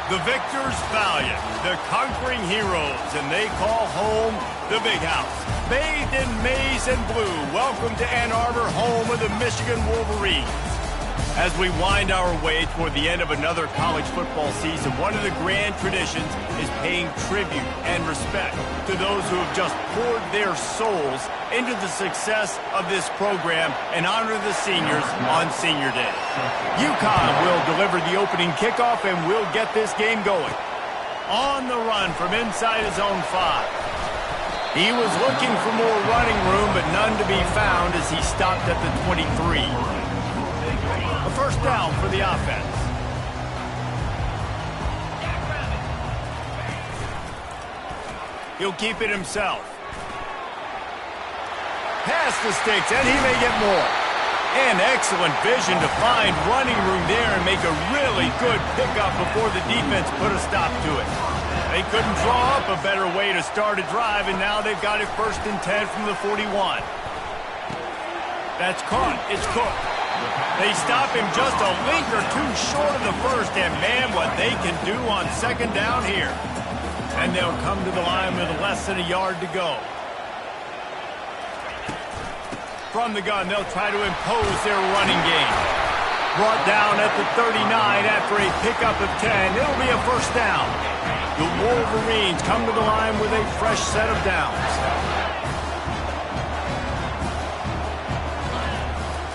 The victors valiant, the conquering heroes, and they call home the Big House. Bathed in maize and blue, welcome to Ann Arbor, home of the Michigan Wolverines. As we wind our way toward the end of another college football season, one of the grand traditions is paying tribute and respect to those who have just poured their souls into the success of this program and honor the seniors on Senior Day. UConn will deliver the opening kickoff and will get this game going. On the run from inside his own 5. He was looking for more running room, but none to be found as he stopped at the 23. A first down for the offense. He'll keep it himself. Past the sticks, and he may get more. And excellent vision to find running room there and make a really good pickup before the defense put a stop to it. They couldn't draw up a better way to start a drive, and now they've got it 1st and 10 from the 41. That's caught. It's Cook. They stop him just a link or two short of the first, and man, what they can do on 2nd down here. And they'll come to the line with less than a yard to go. From the gun, they'll try to impose their running game. Brought down at the 39 after a pickup of 10. It'll be a first down. The Wolverines come to the line with a fresh set of downs.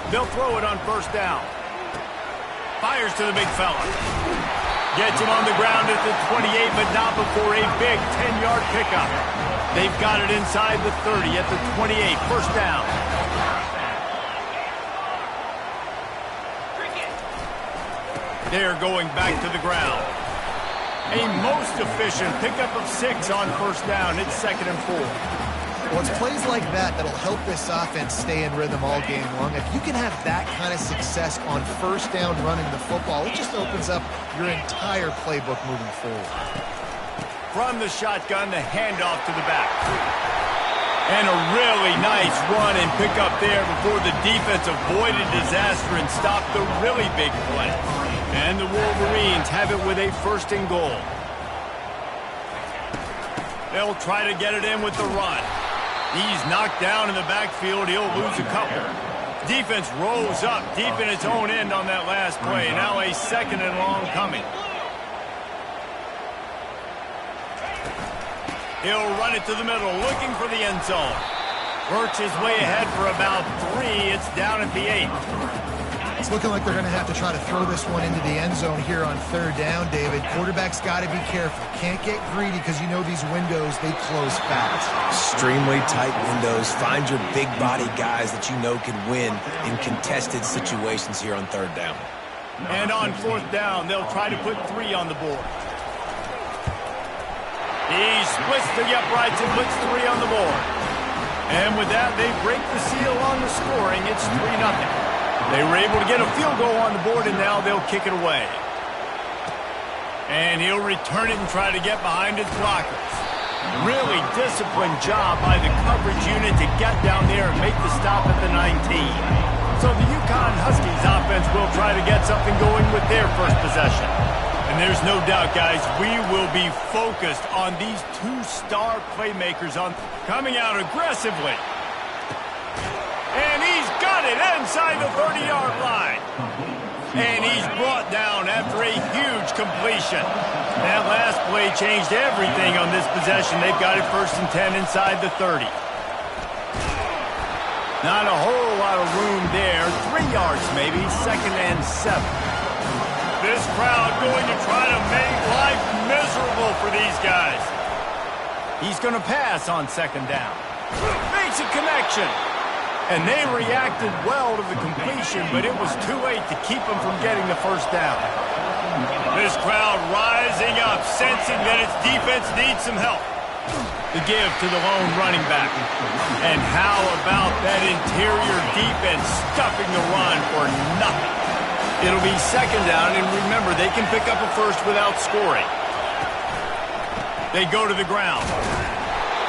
They'll throw it on 1st down. Fires to the big fella. Gets him on the ground at the 28, but not before a big 10-yard pickup. They've got it inside the 30 at the 28. First down. They're going back to the ground. A most efficient pickup of 6 on 1st down. It's 2nd and 4. Well, it's plays like that that'll help this offense stay in rhythm all game long. If you can have that kind of success on 1st down running the football, it just opens up your entire playbook moving forward. From the shotgun, the handoff to the back. And a really nice run and pickup there before the defense avoided disaster and stopped the really big play. And the Wolverines have it with a 1st and goal. They'll try to get it in with the run. He's knocked down in the backfield. He'll lose a couple. Defense rolls up deep in its own end on that last play. Now a 2nd and long coming. He'll run it to the middle, looking for the end zone. Works his way ahead for about 3. It's down at the 8. It's looking like they're going to have to try to throw this one into the end zone here on 3rd down, David. Quarterback's got to be careful. Can't get greedy because you know these windows, they close fast. Extremely tight windows. Find your big body guys that you know can win in contested situations here on 3rd down. And on 4th down, they'll try to put 3 on the board. He splits the uprights and puts 3 on the board. And with that, they break the seal on the scoring. It's 3-0. They were able to get a field goal on the board, and now they'll kick it away. And he'll return it and try to get behind his blockers. Really disciplined job by the coverage unit to get down there and make the stop at the 19. So the UConn Huskies offense will try to get something going with their first possession. And there's no doubt, guys, we will be focused on these 2-star playmakers coming out aggressively. And he's got it inside the 30-yard line. And he's brought down after a huge completion. That last play changed everything on this possession. They've got it 1st and 10 inside the 30. Not a whole lot of room there. 3 yards maybe, 2nd and 7. This crowd going to try to make life miserable for these guys. He's going to pass on 2nd down. Makes a connection. And they reacted well to the completion, but it was too late to keep them from getting the 1st down. This crowd rising up, sensing that its defense needs some help. The give to the lone running back. And how about that interior defense stuffing the run for nothing? It'll be second down, and remember, they can pick up a first without scoring. They go to the ground.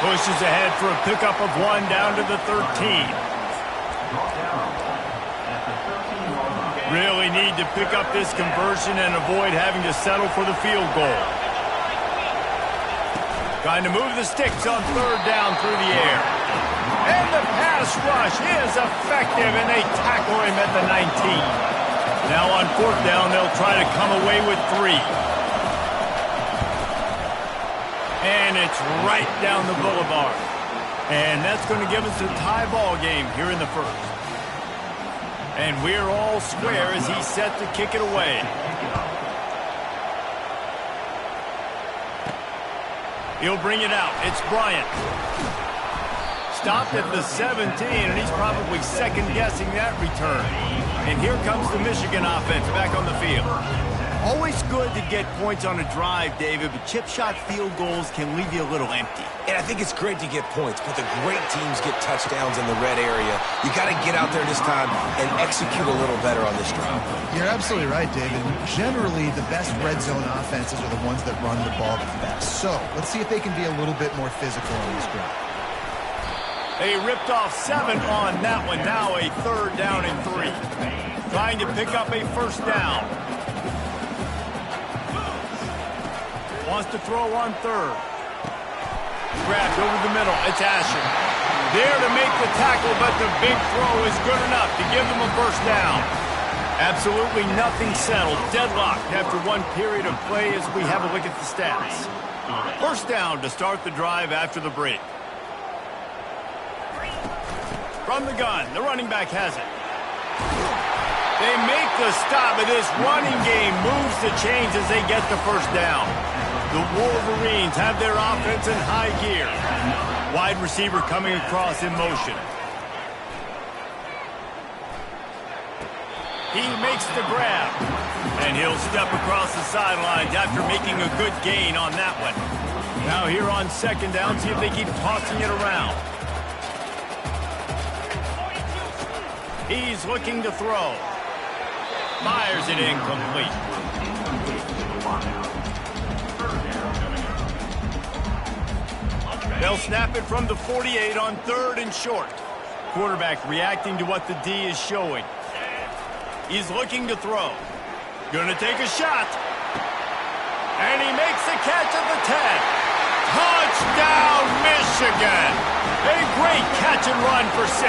Pushes ahead for a pickup of 1 down to the 13. Really need to pick up this conversion and avoid having to settle for the field goal. Trying to move the sticks on third down through the air. And the pass rush is effective, and they tackle him at the 19. Now on fourth down, they'll try to come away with 3. And it's right down the boulevard. And that's going to give us a tie ball game here in the first. And we're all square as he's set to kick it away. He'll bring it out. It's Bryant. Stopped at the 17, and he's probably second-guessing that return. And here comes the Michigan offense back on the field. Always good to get points on a drive, David, but chip shot field goals can leave you a little empty. And I think it's great to get points, but the great teams get touchdowns in the red area. You got to get out there this time and execute a little better on this drive. You're absolutely right, David. Generally, the best red zone offenses are the ones that run the ball the best. So let's see if they can be a little bit more physical on this drive. They ripped off 7 on that one. Now a third down and 3. Trying to pick up a first down. Wants to throw on third. Grabbed over the middle. It's Asher. There to make the tackle, but the big throw is good enough to give them a first down. Absolutely nothing settled. Deadlocked after one period of play as we have a look at the stats. First down to start the drive after the break. From the gun, the running back has it. They make the stop, but this running game moves the chains as they get the first down. The Wolverines have their offense in high gear. Wide receiver coming across in motion. He makes the grab. And he'll step across the sidelines after making a good gain on that one. Now here on second down, see if they keep tossing it around. He's looking to throw. Fires it incomplete. They'll snap it from the 48 on third and short. Quarterback reacting to what the D is showing. He's looking to throw. Gonna take a shot. And he makes the catch at the 10. Touchdown, Michigan! A great catch and run for 6.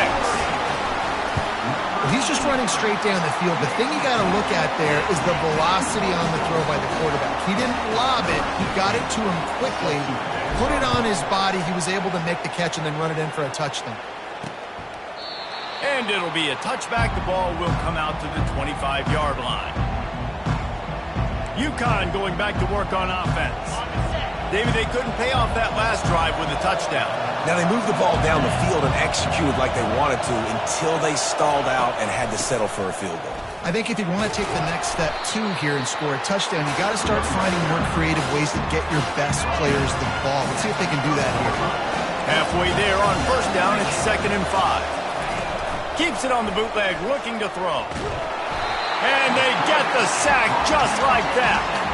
He's just running straight down the field. The thing you got to look at there is the velocity on the throw by the quarterback. He didn't lob it. He got it to him quickly, put it on his body. He was able to make the catch and then run it in for a touchdown. And it'll be a touchback. The ball will come out to the 25-yard line. UConn going back to work on offense. David, they couldn't pay off that last drive with a touchdown. Now they moved the ball down the field and executed like they wanted to until they stalled out and had to settle for a field goal. I think if you want to take the next step, too, here and score a touchdown, you got to start finding more creative ways to get your best players the ball. Let's see if they can do that here. Halfway there on first down, it's 2nd and 5. Keeps it on the bootleg, looking to throw. And they get the sack just like that.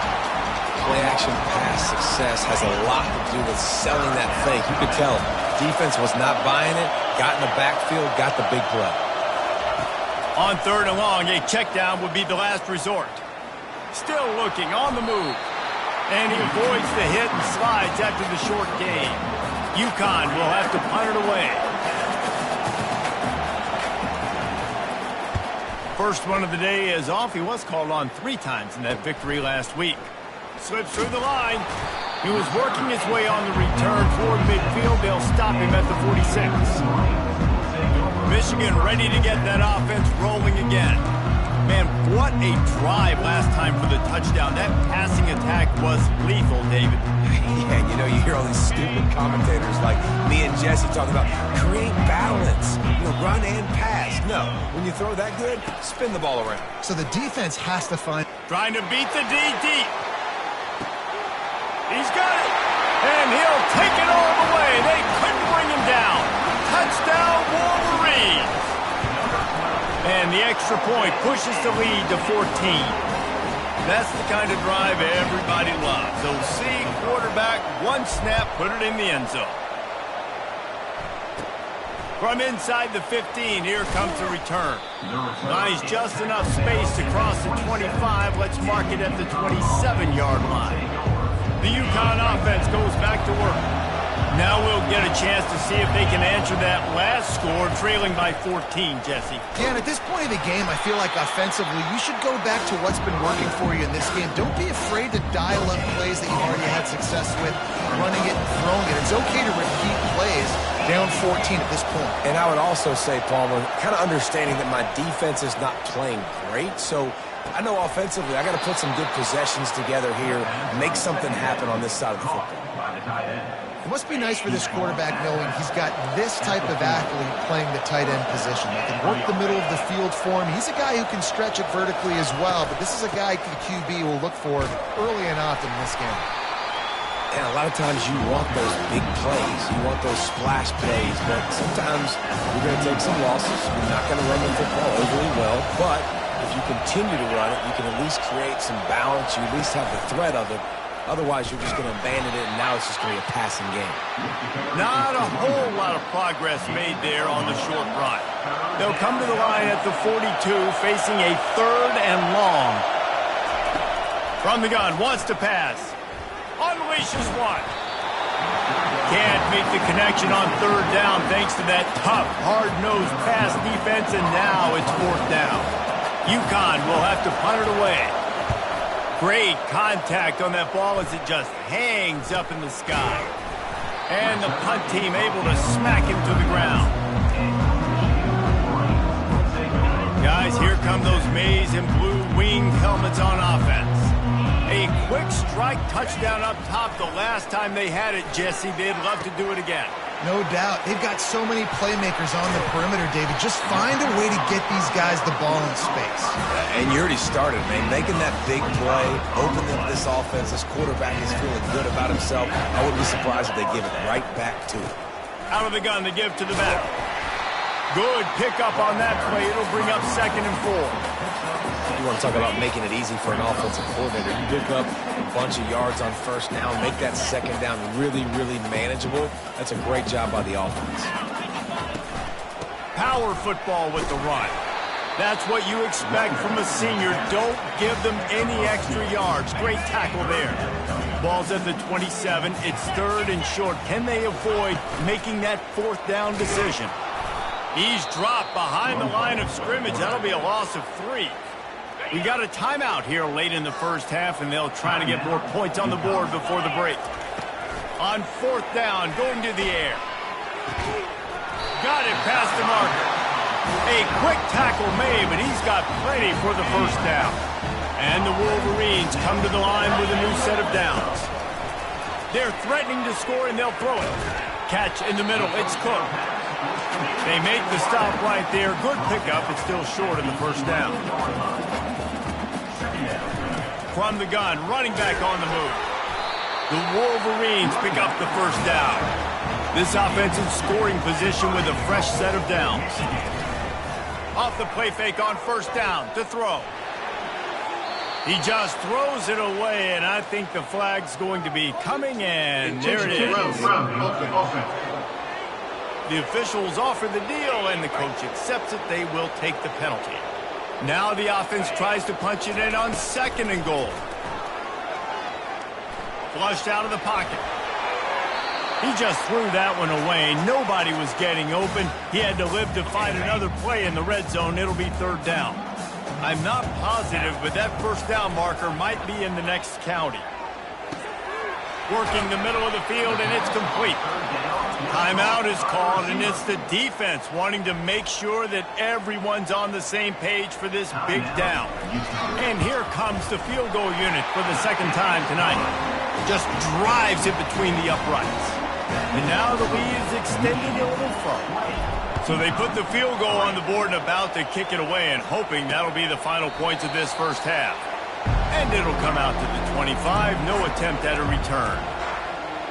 Play-action pass success has a lot to do with selling that fake. You could tell defense was not buying it, got in the backfield, got the big play. On third and long, a check down would be the last resort. Still looking on the move. And he avoids the hit and slides after the short gain. UConn will have to punt it away. First one of the day is off. He was called on 3 times in that victory last week. Slips through the line. He was working his way on the return toward midfield. They'll stop him at the 46. Michigan ready to get that offense rolling again. Man, what a drive last time for the touchdown. That passing attack was lethal, David. Yeah, you know, you hear all these stupid commentators like me and Jesse talking about create balance, run and pass. No, when you throw that good, spin the ball around. So the defense has to find... Trying to beat the D deep. He's got it, and he'll take it all the way. away. They couldn't bring him down. Touchdown, Wolverines. And the extra point pushes the lead to 14. That's the kind of drive everybody loves. They'll see quarterback, one snap, put it in the end zone. From inside the 15, here comes the return. Finds just enough space to cross the 25. Let's mark it at the 27-yard line. The UConn offense goes back to work. Now we'll get a chance to see if they can answer that last score, trailing by 14, Jesse. Yeah, and at this point of the game, I feel like offensively, you should go back to what's been working for you in this game. Don't be afraid to dial up plays that you've already had success with, running it and throwing it. It's okay to repeat plays down 14 at this point. And I would also say, Palmer, kind of understanding that my defense is not playing great, so I know offensively I got to put some good possessions together here, make something happen on this side of the football. It must be nice for this quarterback knowing he's got this type of athlete playing the tight end position. That can work the middle of the field for him. He's a guy who can stretch it vertically as well, but this is a guy the QB will look for early and often in this game. And a lot of times you want those big plays. You want those splash plays, but sometimes you're going to take some losses. You're not going to run the football overly well, but if you continue to run it, you can at least create some balance. You at least have the threat of it. Otherwise, you're just going to abandon it, and now it's just going to be a passing game. Not a whole lot of progress made there on the short run. They'll come to the line at the 42, facing a 3rd and long. From the gun, wants to pass. Unleashes one. Can't make the connection on 3rd down thanks to that tough, hard-nosed pass defense, and now it's 4th down. UConn will have to punt it away. Great contact on that ball as it just hangs up in the sky. And the punt team able to smack him to the ground. Guys, here come those maize and blue winged helmets on offense. A quick strike touchdown up top the last time they had it, Jesse. They'd love to do it again. No doubt. They've got so many playmakers on the perimeter, David. Just find a way to get these guys the ball in space. And you already started, man. Making that big play, opening this offense. This quarterback is feeling good about himself. I wouldn't be surprised if they give it right back to him. Out of the gun to give to the back. Good pickup on that play. It'll bring up 2nd and 4. You want to talk about making it easy for an offensive coordinator. You pick up a bunch of yards on 1st down, make that 2nd down really, really manageable. That's a great job by the offense. Power football with the run. That's what you expect from a senior. Don't give them any extra yards. Great tackle there. Ball's at the 27. It's 3rd and short. Can they avoid making that 4th down decision? He's dropped behind the line of scrimmage. That'll be a loss of 3. We got a timeout here late in the 1st half, and they'll try to get more points on the board before the break. On 4th down, going to the air. Got it past the marker. A quick tackle made, but he's got plenty for the 1st down. And the Wolverines come to the line with a new set of downs. They're threatening to score, and they'll throw it. Catch in the middle. It's Cook. They make the stop right there. Good pickup. It's still short in the 1st down. From the gun, running back on the move. The Wolverines pick up the 1st down. This offense in scoring position with a fresh set of downs. Off the play fake on 1st down to throw. He just throws it away, and I think the flag's going to be coming, and there it is. The officials offer the deal, and the coach accepts it. They will take the penalty. Now the offense tries to punch it in on 2nd and goal. Flushed out of the pocket. He just threw that one away. Nobody was getting open. He had to live to fight another play in the red zone. It'll be 3rd down. I'm not positive, but that 1st down marker might be in the next county. Working the middle of the field, and it's complete. Timeout is called, and it's the defense wanting to make sure that everyone's on the same page for this big down. And here comes the field goal unit for the 2nd time tonight. Just drives it between the uprights. And now the lead is extending a little further. So they put the field goal on the board and about to kick it away, and hoping that'll be the final points of this 1st half. And it'll come out to the 25. No attempt at a return.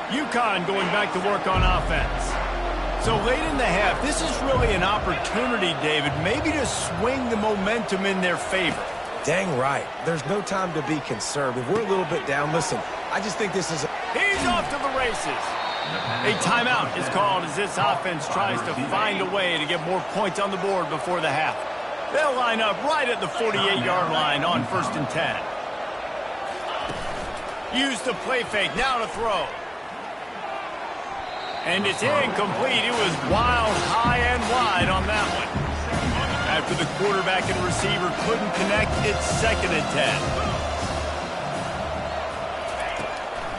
UConn going back to work on offense. So late in the half, this is really an opportunity, David, maybe to swing the momentum in their favor. Dang right. There's no time to be conservative. We're a little bit down. Listen, I just think this is... He's off to the races. A timeout is called as this offense tries to find a way to get more points on the board before the half. They'll line up right at the 48-yard line on 1st and 10. Use the play fake, now to throw. And it's incomplete. It was wild, high and wide on that one. After the quarterback and receiver couldn't connect, it's 2nd and 10.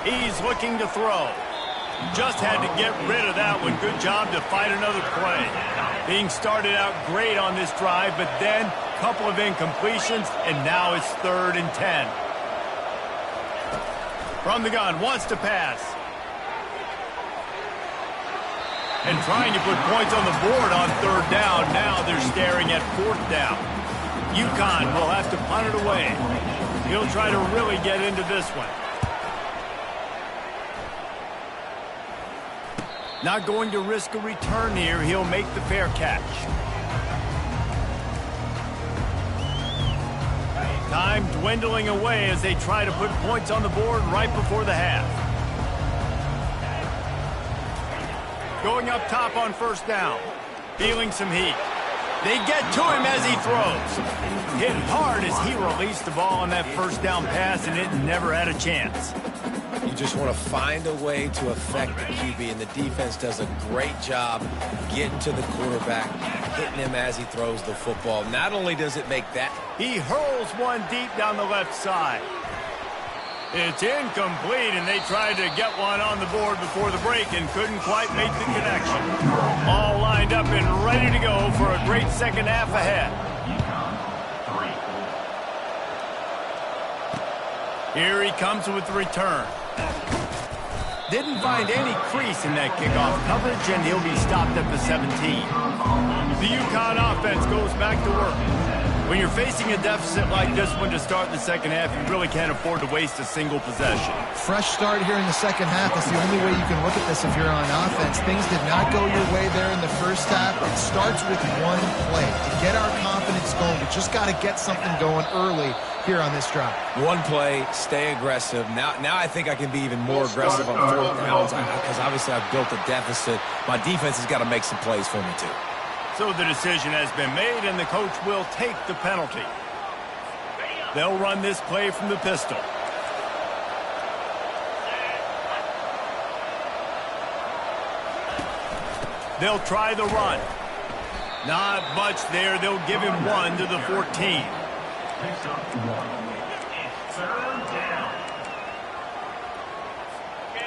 He's looking to throw. Just had to get rid of that one. Good job to fight another play. Being started out great on this drive, but then a couple of incompletions, and now it's 3rd and 10. From the gun, wants to pass. And trying to put points on the board on 3rd down. Now they're staring at 4th down. UConn will have to punt it away. He'll try to really get into this one. Not going to risk a return here. He'll make the fair catch. Time dwindling away as they try to put points on the board right before the half. Going up top on 1st down. Feeling some heat. They get to him as he throws. Hit hard as he released the ball on that 1st down pass, and it never had a chance. You just want to find a way to affect the QB, and the defense does a great job getting to the quarterback, hitting him as he throws the football. Not only does it make that... He hurls one deep down the left side. It's incomplete, and they tried to get one on the board before the break and couldn't quite make the connection. All lined up and ready to go for a great second half ahead. Here he comes with the return. Didn't find any crease in that kickoff coverage, and he'll be stopped at the 17. The UConn offense goes back to work. When you're facing a deficit like this one to start the second half, you really can't afford to waste a single possession. Fresh start here in the second half. That's the only way you can look at this if you're on offense. Things did not go your way there in the first half. It starts with one play. To get our confidence going, we just got to get something going early here on this drive. One play, stay aggressive. Now I think I can be even more aggressive on 4th downs because obviously I've built a deficit. My defense has got to make some plays for me too. So the decision has been made, and the coach will take the penalty. They'll run this play from the pistol. They'll try the run. Not much there. They'll give him one to the 14.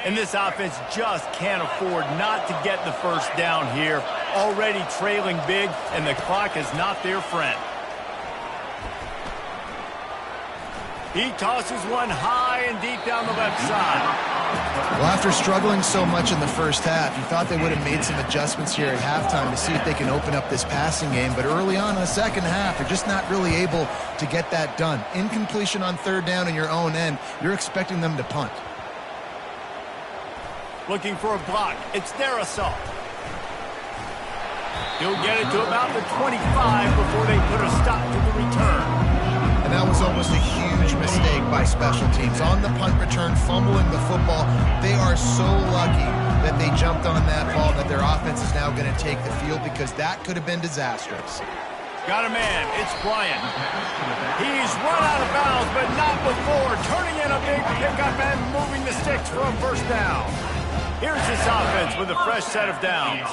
And this offense just can't afford not to get the 1st down here. Already trailing big, and the clock is not their friend. He tosses one high and deep down the left side. Well, after struggling so much in the first half, you thought they would have made some adjustments here at halftime to see if they can open up this passing game. But early on in the second half, they're just not really able to get that done. Incompletion on 3rd down in your own end, you're expecting them to punt. Looking for a block. It's their assault. He'll get it to about the 25 before they put a stop to the return. And that was almost a huge mistake by special teams. On the punt return, fumbling the football. They are so lucky that they jumped on that ball, that their offense is now going to take the field, because that could have been disastrous. Got a man. It's Bryant. He's run out of bounds, but not before. Turning in a big pickup and moving the sticks for a 1st down. Here's this offense with a fresh set of downs.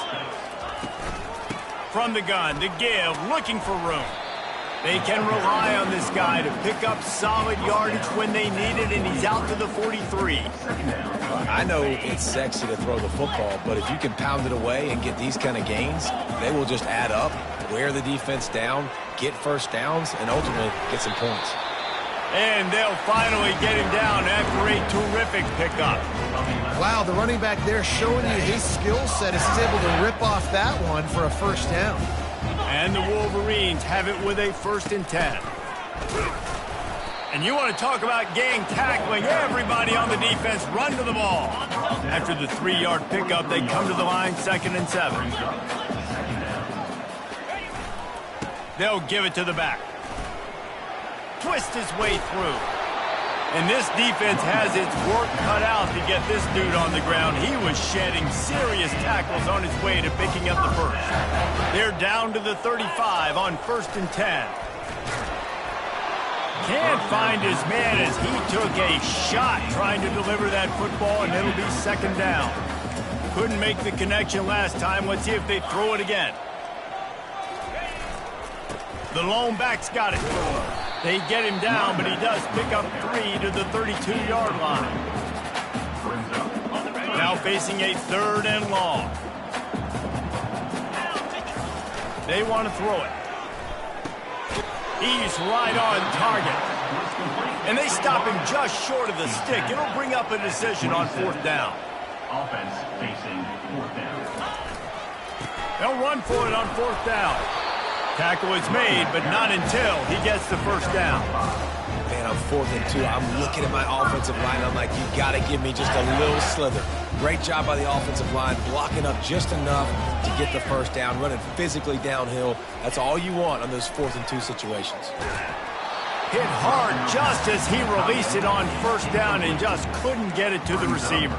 From the gun, the give, looking for room. They can rely on this guy to pick up solid yardage when they need it, and he's out to the 43. I know it's sexy to throw the football, but if you can pound it away and get these kind of gains, they will just add up, wear the defense down, get 1st downs, and ultimately get some points. And they'll finally get him down after a terrific pickup. Wow, the running back there showing you his skill set as he's able to rip off that one for a 1st down. And the Wolverines have it with a 1st and 10. And you want to talk about gang tackling. Everybody on the defense run to the ball. After the 3-yard pickup, they come to the line 2nd and 7. They'll give it to the back. Twist his way through. And this defense has its work cut out to get this dude on the ground. He was shedding serious tackles on his way to picking up the first. They're down to the 35 on 1st and 10. Can't find his man as he took a shot trying to deliver that football, and it'll be 2nd down. Couldn't make the connection last time. Let's see if they throw it again. The lone back's got it. They get him down, but he does pick up 3 to the 32-yard line. Now facing a 3rd and long. They want to throw it. He's right on target. And they stop him just short of the stick. It'll bring up a decision on 4th down. Offense facing 4th down. They'll run for it on 4th down. Tackle is made, but not until he gets the 1st down. Man, on 4th and 2, I'm looking at my offensive line. I'm like, you got to give me just a little slither. Great job by the offensive line, blocking up just enough to get the 1st down, running physically downhill. That's all you want on those 4th and 2 situations. Hit hard just as he released it on 1st down and just couldn't get it to the receiver.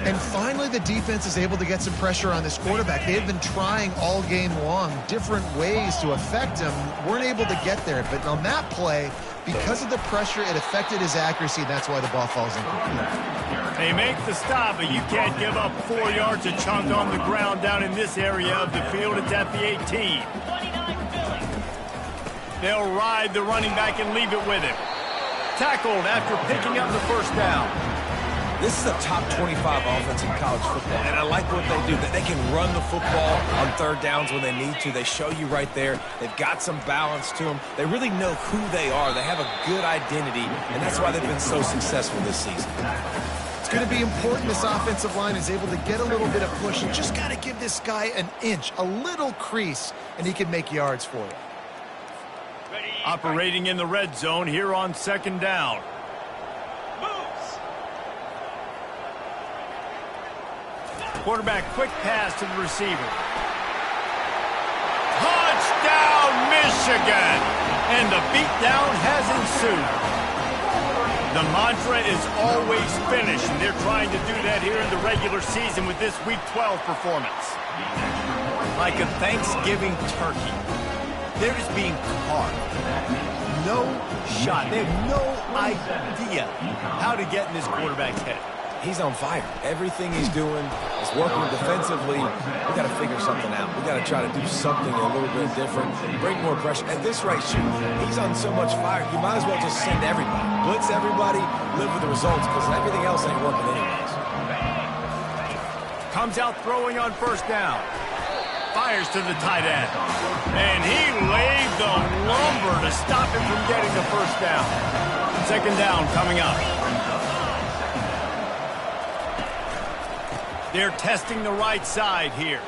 And finally, the defense is able to get some pressure on this quarterback. They had been trying all game long different ways to affect him. Weren't able to get there. But on that play, because of the pressure, it affected his accuracy. That's why the ball falls incomplete. They make the stop, but you can't give up 4 yards a chunk on the ground down in this area of the field. It's at the 18. They'll ride the running back and leave it with him. Tackled after picking up the 1st down. This is a top 25 offense in college football, and I like what they do. That they can run the football on 3rd downs when they need to. They show you right there. They've got some balance to them. They really know who they are. They have a good identity, and that's why they've been so successful this season. It's going to be important this offensive line is able to get a little bit of push. You just got to give this guy an inch, a little crease, and he can make yards for you. Operating in the red zone here on 2nd down. Quarterback, quick pass to the receiver. Touchdown, Michigan! And the beatdown has ensued. The mantra is always finish, and they're trying to do that here in the regular season with this Week 12 performance. Like a Thanksgiving turkey, they're just being carved. No shot. They have no idea how to get in this quarterback's head. He's on fire. Everything he's doing is working defensively. We got to figure something out. We got to try to do something a little bit different, bring more pressure. At this rate, shoot, he's on so much fire, you might as well just send everybody. Blitz everybody, live with the results, because everything else ain't working anyways. Comes out throwing on 1st down. Fires to the tight end. And he laid the lumber to stop him from getting the 1st down. 2nd down coming up. They're testing the right side here.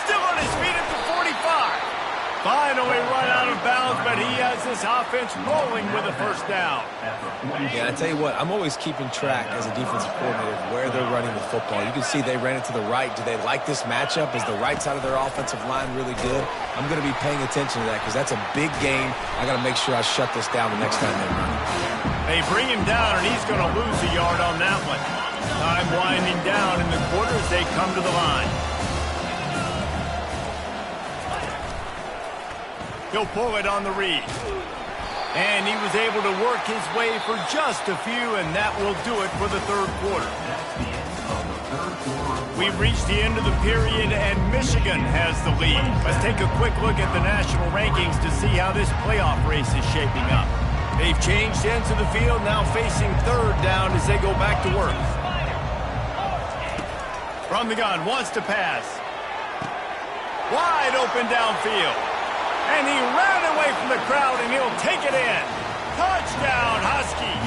Still on his feet at the 45. Finally run out of bounds, but he has this offense rolling with a 1st down. Yeah, I tell you what, I'm always keeping track as a defensive coordinator of where they're running the football. You can see they ran it to the right. Do they like this matchup? Is the right side of their offensive line really good? I'm going to be paying attention to that because that's a big game. I got to make sure I shut this down the next time they run it. They bring him down, and he's going to lose a yard on that one. Time winding down in the quarter as they come to the line. He'll pull it on the read. And he was able to work his way for just a few, and that will do it for the 3rd quarter. We've reached the end of the period, and Michigan has the lead. Let's take a quick look at the national rankings to see how this playoff race is shaping up. They've changed ends of the field, now facing 3rd down as they go back to work. From the gun, wants to pass. Wide open downfield. And he ran away from the crowd, and he'll take it in. Touchdown, Husky.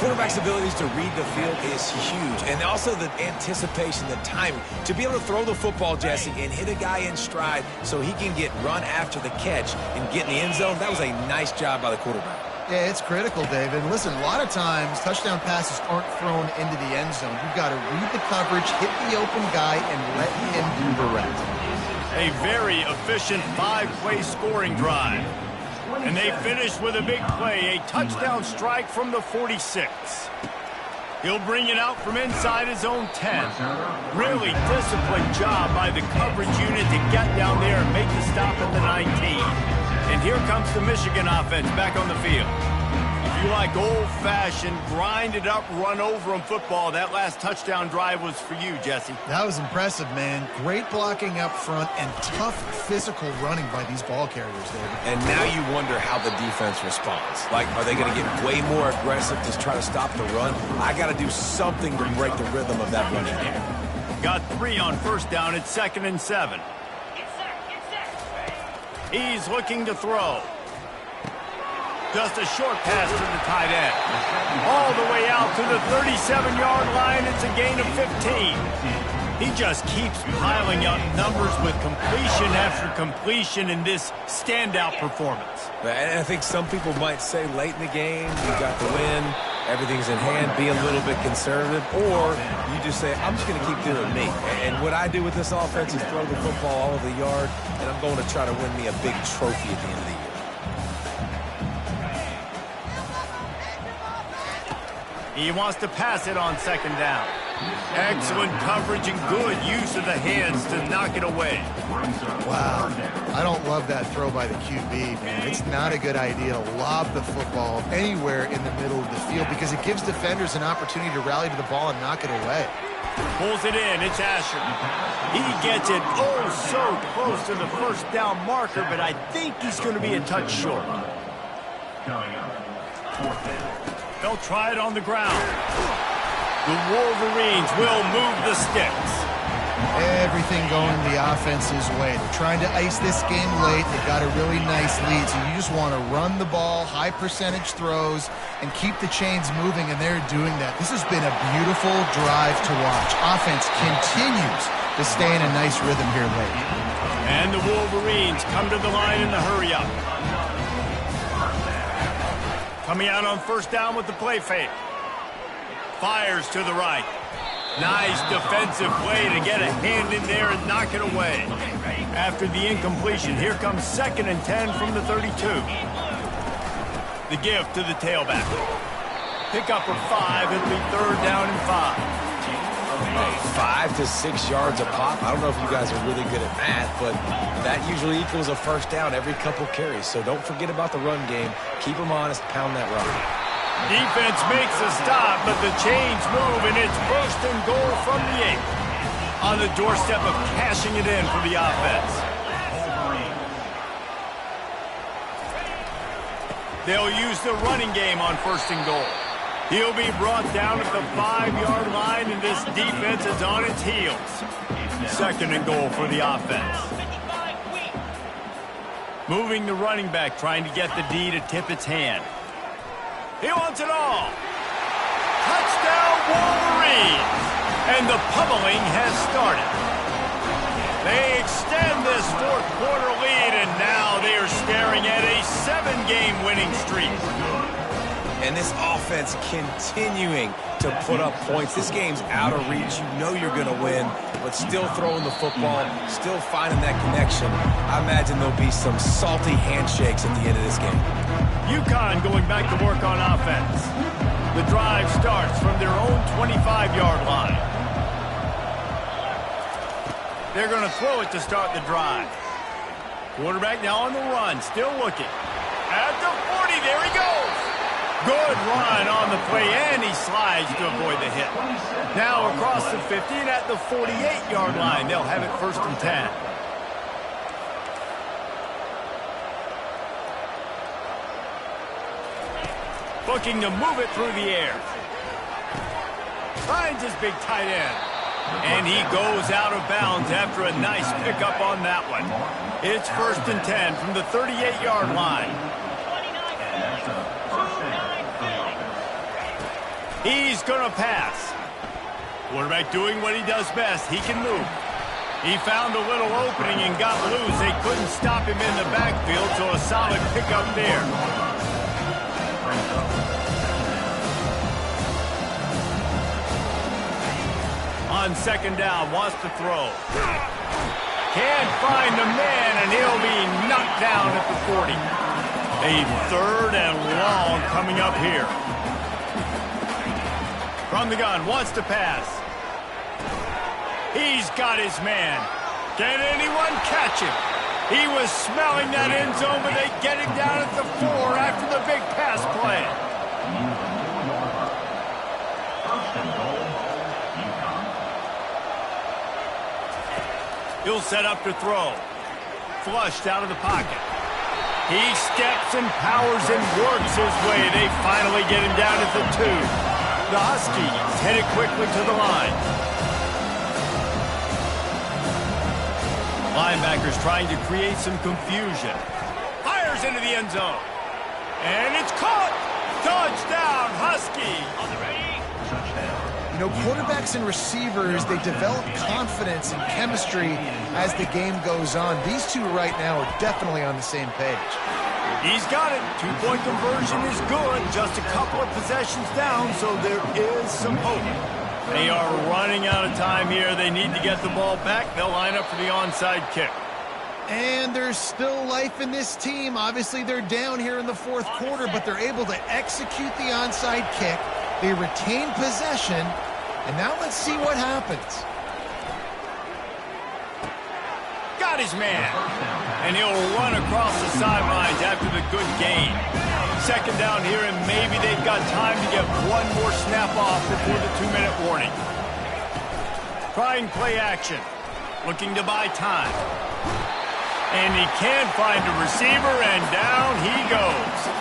Quarterback's abilities to read the field is huge. And also the anticipation, the timing. To be able to throw the football, Jesse, and hit a guy in stride so he can get run after the catch and get in the end zone, that was a nice job by the quarterback. Yeah, it's critical, David. Listen, a lot of times touchdown passes aren't thrown into the end zone. You've got to read the coverage, hit the open guy, and let him do the rest. A very efficient 5-play scoring drive. And they finish with a big play, a touchdown strike from the 46. He'll bring it out from inside his own 10. Really disciplined job by the coverage unit to get down there and make the stop at the 19. And here comes the Michigan offense back on the field. If you like old-fashioned, grind-it-up, run-over-'em football, that last touchdown drive was for you, Jesse. That was impressive, man. Great blocking up front and tough physical running by these ball carriers, David. And now you wonder how the defense responds. Like, are they going to get way more aggressive to try to stop the run? I got to do something to break the rhythm of that running game. Got 3 on first down. It's 2nd and 7. He's looking to throw. Just a short pass to the tight end. All the way out to the 37-yard line. It's a gain of 15. He just keeps piling up numbers with completion after completion in this standout performance. And I think some people might say late in the game, you got the win, everything's in hand, be a little bit conservative, or you just say, I'm just going to keep doing me. And what I do with this offense is throw the football all over the yard, and I'm going to try to win me a big trophy at the end of the year. He wants to pass it on 2nd down. Excellent coverage and good use of the hands to knock it away. Wow. I don't love that throw by the QB, man. It's not a good idea to lob the football anywhere in the middle of the field because it gives defenders an opportunity to rally to the ball and knock it away. Pulls it in. It's Asher. He gets it so close to the first down marker, but I think he's going to be a touch short. They'll try it on the ground. The Wolverines will move the sticks. Everything going the offense's way. They're trying to ice this game late. They've got a really nice lead, so you just want to run the ball, high percentage throws, and keep the chains moving, and they're doing that. This has been a beautiful drive to watch. Offense continues to stay in a nice rhythm here late. And the Wolverines come to the line in the hurry-up. Coming out on first down with the play fake. Fires to the right. Nice defensive play to get a hand in there and knock it away. After the incompletion, here comes 2nd and 10 from the 32. The give to the tailback. Pick up a 5. It'll be 3rd down and 5. 5 to 6 yards a pop. I don't know if you guys are really good at math, but that usually equals a first down every couple carries. So don't forget about the run game. Keep them honest. Pound that rock. Defense makes a stop, but the chains move, and it's 1st and goal from the 8. On the doorstep of cashing it in for the offense. They'll use the running game on 1st and goal. He'll be brought down at the 5-yard line, and this defense is on its heels. 2nd and goal for the offense. Moving the running back, trying to get the D to tip its hand. He wants it all. Touchdown, Wolverines! And the pummeling has started. They extend this 4th quarter lead, and now they are staring at a 7-game winning streak. And this offense continuing to put up points. This game's out of reach. You know you're going to win, but still throwing the football, still finding that connection. I imagine there'll be some salty handshakes at the end of this game. UConn going back to work on offense. The drive starts from their own 25-yard line. They're going to throw it to start the drive. Quarterback now on the run, still looking. At the 40, there he goes. Good run on the play, and he slides to avoid the hit. Now across the 50 and at the 48-yard line. They'll have it 1st and 10. Looking to move it through the air. Finds his big tight end. And he goes out of bounds after a nice pickup on that one. It's 1st and 10 from the 38-yard line. He's going to pass. Quarterback doing what he does best. He can move. He found a little opening and got loose. They couldn't stop him in the backfield, so a solid pickup there. on second down, wants to throw. Can't find the man, and he'll be knocked down at the 40. A third and long coming up here. From the gun, wants to pass. He's got his man. Can anyone catch him? He was smelling that end zone, but they get him down at the 4 after the big pass play. He'll set up to throw. Flushed out of the pocket. He steps and powers and works his way. They finally get him down at the 2. The Huskies headed quickly to the line. Linebackers trying to create some confusion. Fires into the end zone. And it's caught. Touchdown, Huskies. On the ready. Touchdown. You know, quarterbacks and receivers, they develop confidence and chemistry as the game goes on. These two right now are definitely on the same page. He's got it. Two-point conversion is good. Just a couple of possessions down, so there is some hope. They are running out of time here. They need to get the ball back. They'll line up for the onside kick. And there's still life in this team. Obviously, they're down here in the fourth quarter, but they're able to execute the onside kick. They retain possession, and now let's see what happens. Got his man, and he'll run across the sidelines after the good gain. Second down here, and maybe they've got time to get one more snap off before the 2-minute warning. Trying play action, looking to buy time. And he can't find a receiver, and down he goes.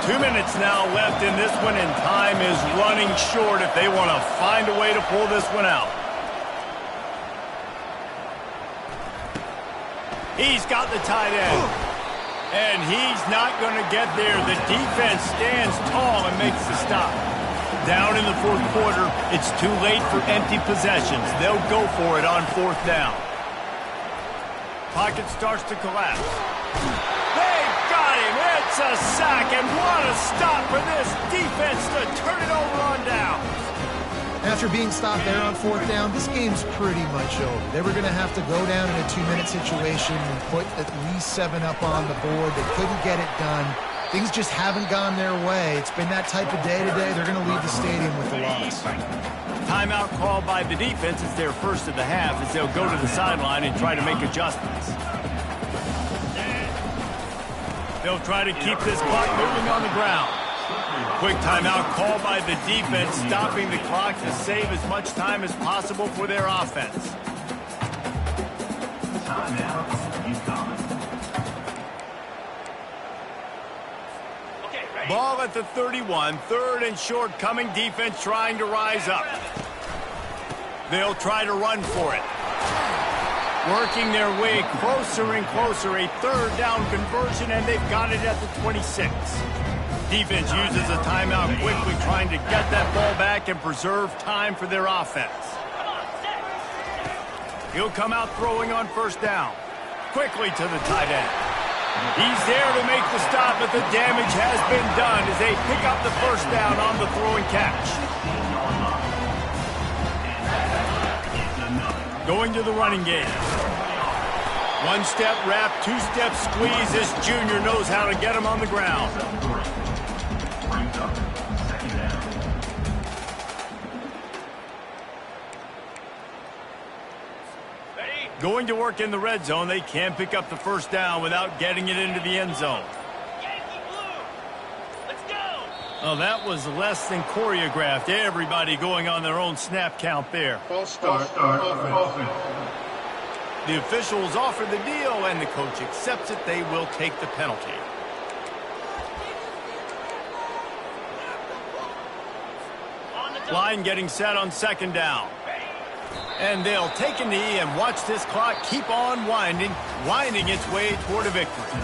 2 minutes now left in this one, and time is running short if they want to find a way to pull this one out. He's got the tight end, and he's not going to get there. The defense stands tall and makes the stop. Down in the fourth quarter, it's too late for empty possessions. They'll go for it on fourth down. Pocket starts to collapse. They've got him. It's a sack, and what a stop for this defense to turn it over on down. After being stopped there on fourth down, this game's pretty much over. They were going to have to go down in a 2-minute situation and put at least 7 up on the board. They couldn't get it done. Things just haven't gone their way. It's been that type of day today. They're going to leave the stadium with the loss. Timeout called by the defense. It's their first of the half as they'll go to the sideline and try to make adjustments. They'll try to keep this clock moving on the ground. Quick timeout called by the defense, stopping the clock to save as much time as possible for their offense. Timeout, UConn. Ball at the 31, third and short coming, defense trying to rise up. They'll try to run for it. Working their way closer and closer, a third down conversion, and they've got it at the 26. Defense uses a timeout quickly, trying to get that ball back and preserve time for their offense. He'll come out throwing on first down. Quickly to the tight end. He's there to make the stop, but the damage has been done as they pick up the first down on the throwing catch. Going to the running game. One-step wrap, two-step squeeze. This junior knows how to get him on the ground. Going to work in the red zone. They can't pick up the first down without getting it into the end zone. Oh, that was less than choreographed. Everybody going on their own snap count there. False start. The officials offer the deal, and the coach accepts it. They will take the penalty. Line getting set on second down. And they'll take a knee and watch this clock keep on winding its way toward a victory.